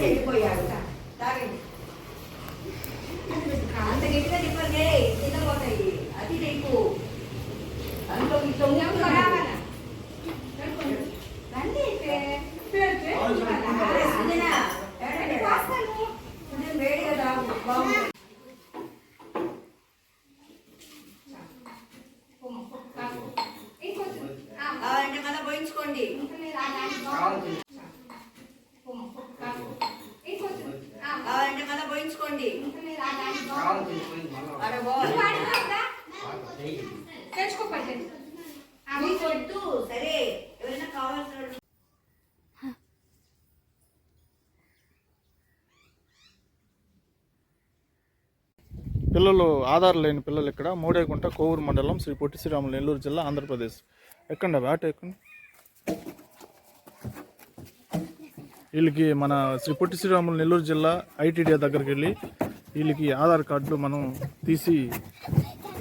వెళ్ళిపోయాడు. అంత గట్టిగా చెప్పండి, తినబోతాయి. అది నీకు అందులో వేడి కదా బాగుంది. అవన్నీ కదా పోయించుకోండి. అవన్నీ కదా పోయించుకోండి. తెచ్చుకోపట్టు. సరే, ఎవరైనా కావాల్సిన పిల్లలు ఆధార్ లేని పిల్లలు ఇక్కడ మూడేగుంట కోవూరు మండలం శ్రీ పొట్టి శ్రీరాములు నెల్లూరు జిల్లా ఆంధ్రప్రదేశ్. ఎక్కండి ఆటో ఎక్కండి. వీళ్ళకి మన శ్రీ పొట్టి శ్రీరాములు నెల్లూరు జిల్లా ఐటీడీఏ దగ్గరికి వెళ్ళి వీళ్ళకి ఆధార్ కార్డులు మనం తీసి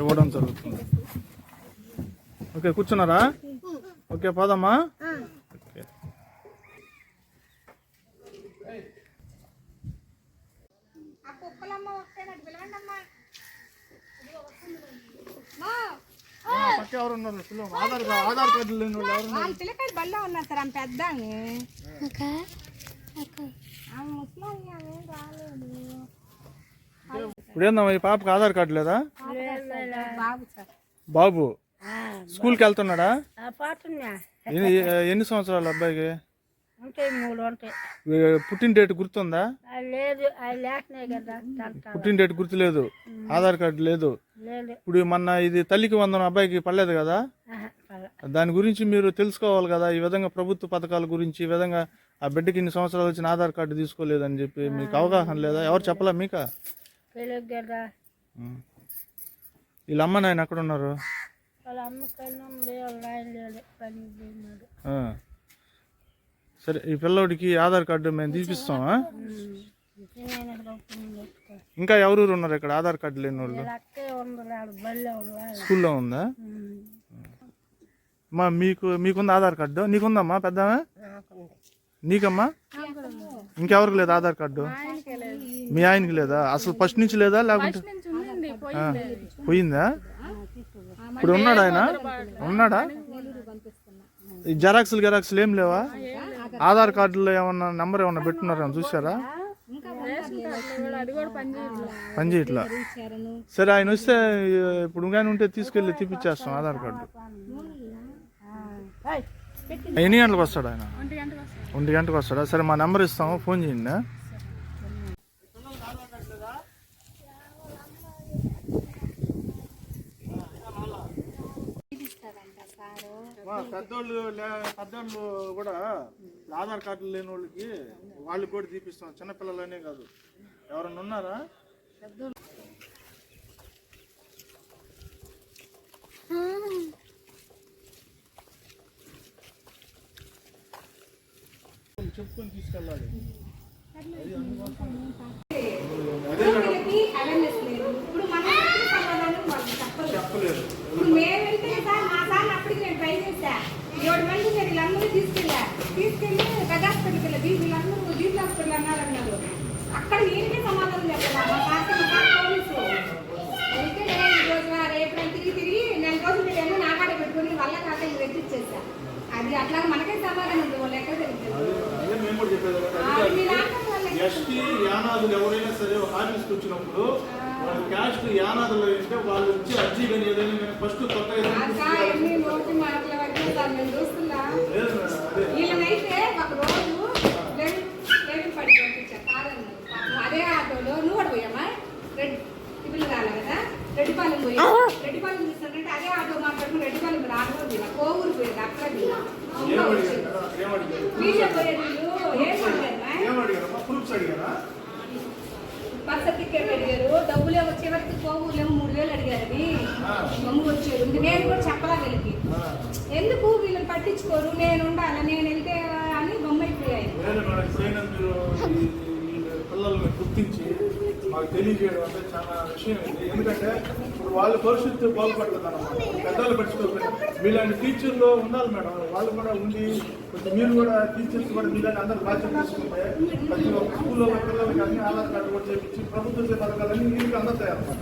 ఇవ్వడం జరుగుతుంది. ఓకే, కూర్చున్నారా? ఓకే, పోదామా? ఓకే. పక్క ఎవరు ఉన్నారు? ఆధార్ కార్డు లేని వాళ్ళు ఎవరు? పిల్లకాయలు బళ్ళో ఉన్నారు సార్. ఆమె పెద్ద ఇప్పుడు ఏందమ్మా ఈ పాపకి ఆధార్ కార్డు లేదా? బాబు సార్. బాబు స్కూల్కి వెళ్తున్నాడా? ఎన్ని సంవత్సరాలు అబ్బాయికి? పుట్టిన డేట్ గుర్తుందా? పుట్టిన డేట్ గుర్తులేదు, ఆధార్ కార్డు లేదు. ఇప్పుడు మొన్న ఇది తల్లికి వందనం అబ్బాయికి పడలేదు కదా, దాని గురించి మీరు తెలుసుకోవాలి కదా. ఈ విధంగా ప్రభుత్వ పథకాల గురించి, ఈ విధంగా ఆ బిడ్డకి ఇన్ని సంవత్సరాలు వచ్చిన ఆధార్ కార్డు తీసుకోలేదని చెప్పి మీకు అవగాహన లేదా? ఎవరు చెప్పలా మీకా? వీళ్ళ అమ్మ నాయన ఎక్కడ ఉన్నారు? సరే, ఈ పిల్లోడికి ఆధార్ కార్డు మేము తీపిస్తామా? ఇంకా ఎవరు ఉన్నారు ఇక్కడ ఆధార్ కార్డు లేని వాళ్ళు? స్కూల్లో ఉందా? అమ్మా మీకుందా ఆధార్ కార్డు? నీకుందమ్మా పెద్దమ్మా? నీకమ్మా? ఇంకెవరికి లేదా ఆధార్ కార్డు? మీ ఆయనకి లేదా? అసలు ఫస్ట్ నుంచి లేదా లేకుంటే పోయిందా? ఇప్పుడు ఉన్నాడా ఆయన? ఉన్నాడా? ఈ జిరాక్స్లు ఏం లేవా? ఆధార్ కార్డులో ఏమన్నా నెంబర్ ఏమన్నా పెట్టున్నారా చూసారా? పని చేయట్లా. సరే, ఆయన వస్తే ఇప్పుడు కానీ ఉంటే తీసుకెళ్ళి తీపిచ్చేస్తాం ఆధార్ కార్డు. ఎన్ని గంటలకు వస్తాడు ఆయన? 1 గంటకు వస్తాడా? సరే, మా నెంబర్ ఇస్తాము, ఫోన్ చేయండి. పెద్దోళ్ళు కూడా ఆధార్ కార్డులు లేని వాళ్ళకి కూడా తీపిస్తాం. చిన్నపిల్లలనే కాదు, ఎవరన్నా ఉన్నారా? చెప్పుకొని తీసుకెళ్ళాలి. చెప్పలేదు. తీసుకెళ్ళి గజ హాస్పిటల్కి వెళ్ళి వీళ్ళందరూ డీప్ హాస్పిటల్ అన్నారు. అక్కడ నేనే సమాధానం చెప్పాను. పోలీసు అయితే ఈరోజు రేపు తిరిగి 4 రోజులు తిరిగాను. నా కాడ పెట్టుకుని వల్ల కాక ఇంక వెతిచ్చేసా. అది అట్లా మనకే సమాధానం ఉంది. వాళ్ళు ఎక్కడ ఎస్టీ యానాదులు ఎవరైనా సరే ఒక ఆఫీస్కి వచ్చినప్పుడు వాళ్ళు క్యాస్ట్ యానాదులు అంటే వాళ్ళు వచ్చి అర్జీ కానీ ఏదైనా ఫస్ట్ కొత్త వీళ్ళనైతే ఒక రోజు లేడీ పడి పంపించా కాదన్నారు. అదే ఆటోలో నువ్వు కూడా పోయామా? రెడ్డిపిల్లి రాలే కదా, రెడ్డిపాలెం పోయి రెడ్డిపాలెం చూస్తుంటే అదే ఆటో మాట్లాడుకుని రెడ్డిపాలెం రాకపోతే కోవూరు పోయేది. అక్కడ మీరే పోయేది. బస్ సర్టిఫికేట్ అడిగారు, డబ్బులే వచ్చే వరకు కోవూరులేమో 3000 అడిగారని మమ్మ వచ్చారు. నేను కూడా చెప్పలా వీళ్ళకి, ఎందుకు వీళ్ళని పట్టించుకోరు, నేను ఉండాలి, నేను వెళ్తే అని బొమ్మ అయిపోయాయి. పిల్లల్ని గుర్తించి మాకు తెలియజేయడం అంటే చాలా విషయం ఇది. ఎందుకంటే ఇప్పుడు వాళ్ళ భవిష్యత్తు బాగుపడుతుంది అన్నమాట. పెద్దలు పట్టించుకోకుండా మీలాంటి టీచర్లు ఉండాలి మేడం. వాళ్ళు కూడా ఉండి కొంచెం మీరు కూడా టీచర్స్ కూడా మీలాంటి అందరూ బాధ్యత తీసుకుంటే ప్రతి ఒక్క స్కూల్లో పిల్లలకి అన్ని ఆధార్ కార్డు కూడా చేయించి ప్రభుత్వ పథకాలన్నీ వీరికి అందతాయి అన్నమాట.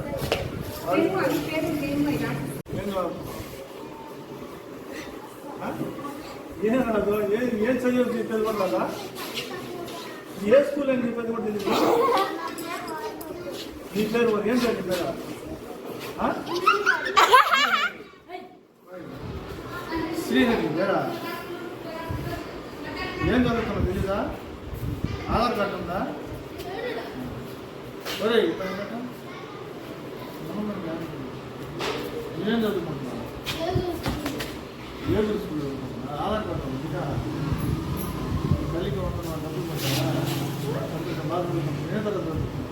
ఏం రాదు, ఏం చదివి తెలియదా? ఏ స్కూల్ అని చెప్పేది కూడా తెలియదు. నీ పేరు ఏం చదివి పేరా? శ్రీహరి పేరా? ఏం చదువుతున్నావు తెలీదా? ఆధార్ కార్డు ఉందా? ఒరే ఏం చదువుకుంటున్నా? ఏడు స్కూల్ చదువుకుంటున్నా? ఆధార్ కార్డు ఇంకా తల్లికి ఉంటున్నా? డబ్బులు పెట్టా? బాగా ఏ తరగతి చదువుకుంటున్నా?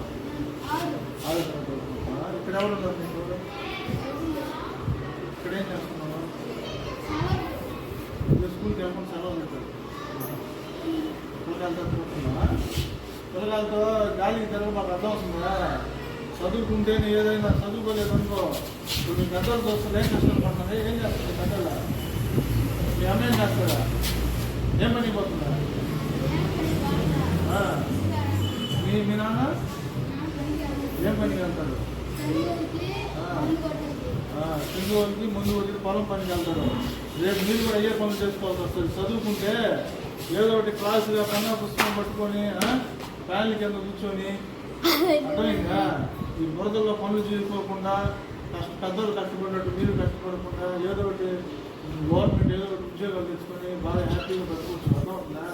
ఆధార్ కార్డు చదువుకుంటున్నా? ఇక్కడ ఎవరు ఉన్నారు నీకు? ఇక్కడ ఏం చేస్తున్నావు? స్కూల్కి వెళ్ళకుండా సెలవు పెట్టారు. పిల్లకాయలతో తిరుగుతున్నా? పిల్లకాయలతో గాలికి తిరగ మాకు అర్థం అవుతుందా? చదువుకుంటేనే ఏదైనా చదువుకోలేదు అనుకో. ఇప్పుడు మీ పెద్దలు చూస్తారు ఏం కష్టపడుతుంది, ఏం చేస్తుంది పెద్దల? మీ అమ్మ ఏం చేస్తారా? ఏం పని పోతుందా? మీ నాన్న ఏం పనికి వెళ్తాడు? కింది వాళ్ళకి ముందు వాళ్ళకి పొలం పనికి వెళ్తాడు. రేపు మీరు కూడా అయ్యే పనులు చేసుకోవాల్సి వస్తుంది. చదువుకుంటే ఏదో ఒకటి క్లాసుగా కన్నా పుస్తకం పట్టుకొని ఫ్యామిలీ కింద కూర్చొని అర్థమైందా? ఈ బురదల్లో పనులు చేసుకోకుండా పెద్దలు కష్టపడినట్టు మీరు కష్టపడకుండా ఏదో ఒకటి గవర్నమెంట్ ఏదో ఒకటి ఉద్యోగాలు తెచ్చుకొని బాగా హ్యాపీగా బతుకోవచ్చు. అర్థమవుతుందా?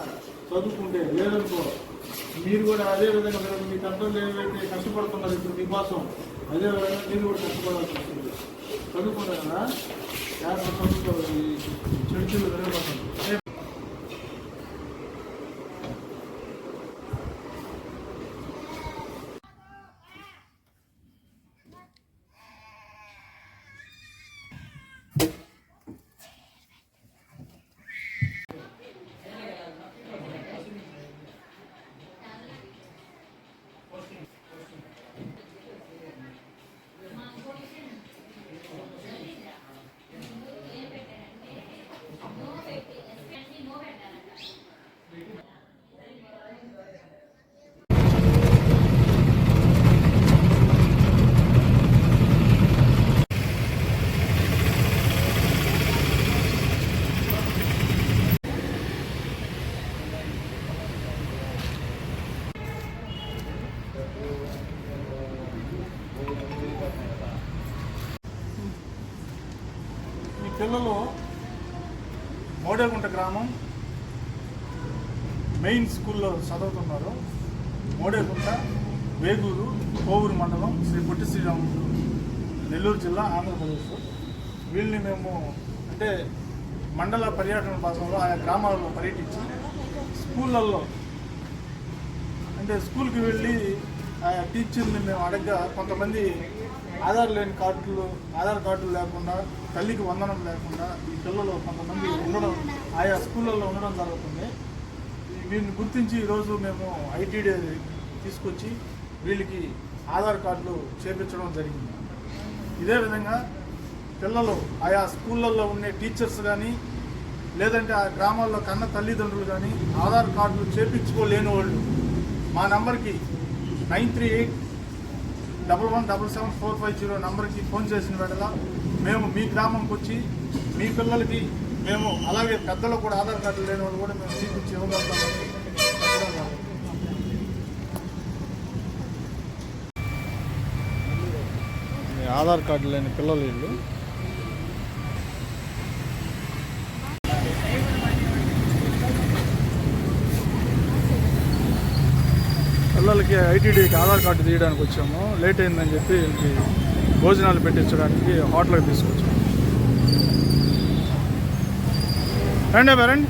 చదువుకుంటే లేదనుకో మీరు కూడా అదే విధంగా మీ పెద్దలు ఏవైతే కష్టపడుతున్నారు ఇప్పుడు మీకోసం అదే విధంగా మీరు కూడా కష్టపడాల్సి వస్తుంది. చదువుకున్నారు కదా చదువుకోవాలి. చెడు చెడు వెళ్ళిపోతుంది. పిల్లలు మోడేగుంట గ్రామం మెయిన్ స్కూల్లో చదువుతున్నారు. మోడేగుంట, వేగూరు, కోవూరు మండలం, శ్రీ పొట్టి శ్రీరాములు, నెల్లూరు జిల్లా, ఆంధ్రప్రదేశ్. వీళ్ళని మేము అంటే మండల పర్యటన భాగంలో ఆయా గ్రామాలలో పర్యటించి స్కూళ్ళల్లో అంటే స్కూల్కి వెళ్ళి ఆయా టీచర్ని మేము అడగగా కొంతమంది ఆధార్ కార్డులు లేకుండా, తల్లికి వందనం లేకుండా ఈ పిల్లలు కొంతమంది ఉండడం ఆయా స్కూళ్ళల్లో ఉండడం జరుగుతుంది. వీరిని గుర్తించి ఈరోజు మేము ఐటీడీ తీసుకొచ్చి వీళ్ళకి ఆధార్ కార్డులు చేపించడం జరిగింది. ఇదే విధంగా పిల్లలు ఆయా స్కూళ్ళల్లో ఉండే టీచర్స్ కానీ లేదంటే ఆ గ్రామాల్లో కన్న తల్లిదండ్రులు కానీ ఆధార్ కార్డులు చేపించుకోలేని వాళ్ళు మా నంబర్కి 9381177450 నంబర్కి ఫోన్ చేసిన వెంటనే మేము మీ గ్రామంకి వచ్చి మీ పిల్లలకి మేము అలాగే పెద్దలకు కూడా ఆధార్ కార్డులు లేని వాళ్ళు కూడా మేము తీసుకొచ్చి ఇవ్వగలుగుతామని. ఆధార్ కార్డు లేని పిల్లలు వీళ్ళు. పిల్లలకి ఐటీడీకి ఆధార్ కార్డు తీయడానికి వచ్చాము. లేట్ అయిందని చెప్పి వీళ్ళకి భోజనాలు పెట్టించడానికి హోటల్కి తీసుకొచ్చాము. రండి రండి.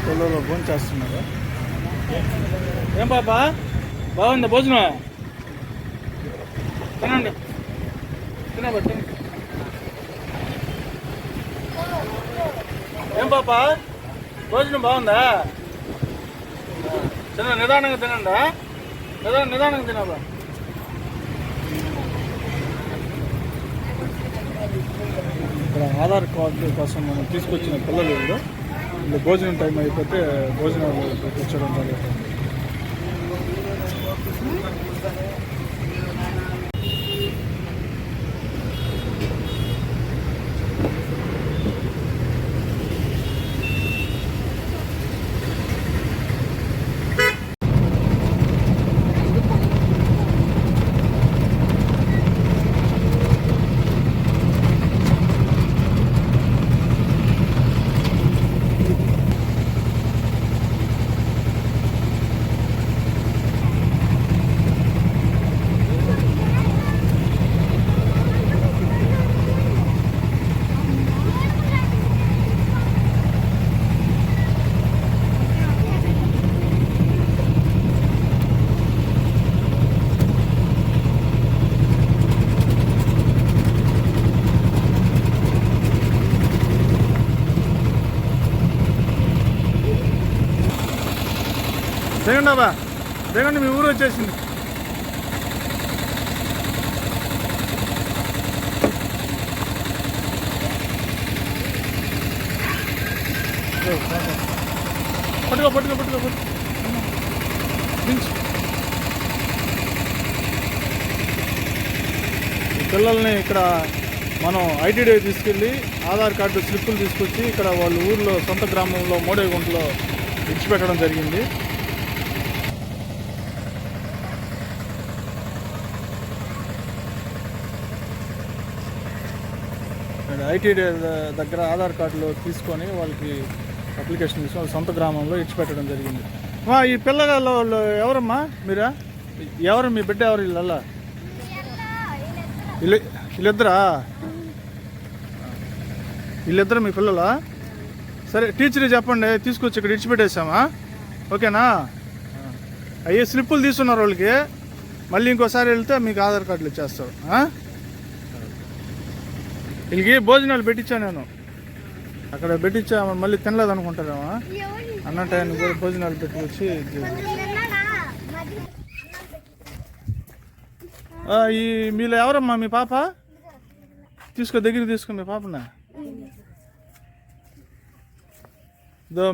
పిల్లలు భోజనం చేస్తున్నారు. ఏం పాపా బాగుందా భోజనం? తినండి, తినబట్టి. ఏం పాపా భోజనం బాగుందా? నిదానంగా తినండి, నిదానంగా తినబా. ఇక్కడ ఆధార్ కార్డు కోసం మనం తీసుకొచ్చిన పిల్లలు వీళ్ళు భోజనం టైం అయిపోతే భోజనాలు పెట్టించడం జరుగుతుంది. దిగండి అబ్బా, దిగండి, మీ ఊరు వచ్చేసింది. పట్టుకో పట్టుకో పట్టుకో పట్టుకో. పిల్లల్ని ఇక్కడ మనం ఐటీడీ తీసుకెళ్ళి ఆధార్ కార్డు స్లిప్పులు తీసుకొచ్చి ఇక్కడ వాళ్ళ ఊర్లో సొంత గ్రామంలో మోడేగుంటలో విడిచిపెట్టడం జరిగింది. ఐటీడీ దగ్గర ఆధార్ కార్డులో తీసుకొని వాళ్ళకి అప్లికేషన్ తీసుకొని వాళ్ళ సొంత గ్రామంలో ఇచ్చిపెట్టడం జరిగింది. ఈ పిల్లలలో ఎవరమ్మా మీరా? ఎవరు మీ బిడ్డ? ఎవరు వీళ్ళల్లా? వీళ్ళిద్దరా? వీళ్ళిద్దరు మీ పిల్లలా? సరే, టీచర్ చెప్పండి, తీసుకొచ్చి ఇక్కడ ఇచ్చిపెట్టేసామా? ఓకేనా? అయ్యే స్లిప్పులు తీసుకున్నారు వాళ్ళకి, మళ్ళీ ఇంకోసారి వెళ్తే మీకు ఆధార్ కార్డులు ఇచ్చేస్తారు. వీళ్ళకి భోజనాలు పెట్టించా నేను, అక్కడ పెట్టించా, మళ్ళీ తినలేదు అనుకుంటారేమో అన్న టైంకి కూడా భోజనాలు పెట్టుకొచ్చి. ఈ మీలో ఎవరమ్మా మీ పాప? దగ్గర తీసుకో మీ పాపనా.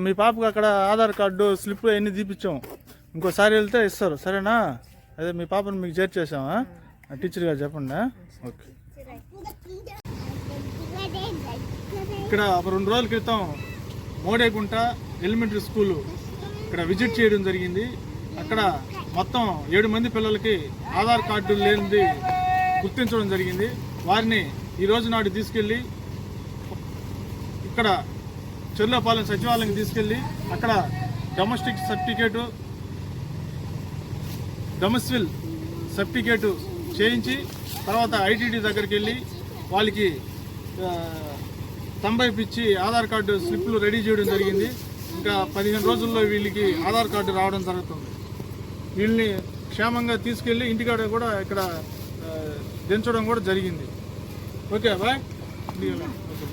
మీ పాపకు అక్కడ ఆధార్ కార్డు స్లిప్ అన్నీ తీపిచ్చాం, ఇంకోసారి వెళ్తే ఇస్తారు, సరేనా? అదే మీ పాపను మీకు చేర్చేసామా? టీచర్ గారు చెప్పండి. ఓకే. ఇక్కడ ఒక 2 రోజుల క్రితం మోడేగుంట ఎలిమెంటరీ స్కూలు ఇక్కడ విజిట్ చేయడం జరిగింది. అక్కడ మొత్తం 7 మంది పిల్లలకి ఆధార్ కార్డు లేనిది గుర్తించడం జరిగింది. వారిని ఈ రోజు నాడు తీసుకెళ్ళి ఇక్కడ చెర్లోపాలెం సచివాలయానికి తీసుకెళ్ళి అక్కడ డొమెస్టిక్ సర్టిఫికేటు, డొమెస్టిల్ సర్టిఫికేటు చేయించి తర్వాత ఐటీడీ దగ్గరికి వెళ్ళి వాళ్ళకి తంబైపిచ్చి ఆధార్ కార్డు స్లిప్లు రెడీ చేయడం జరిగింది. ఇంకా 15 రోజుల్లో వీళ్ళకి ఆధార్ కార్డు రావడం జరుగుతుంది. వీళ్ళని క్షేమంగా తీసుకెళ్ళి ఇంటికాడ కూడా ఇక్కడ దించడం కూడా జరిగింది. Okay bye. ఓకే.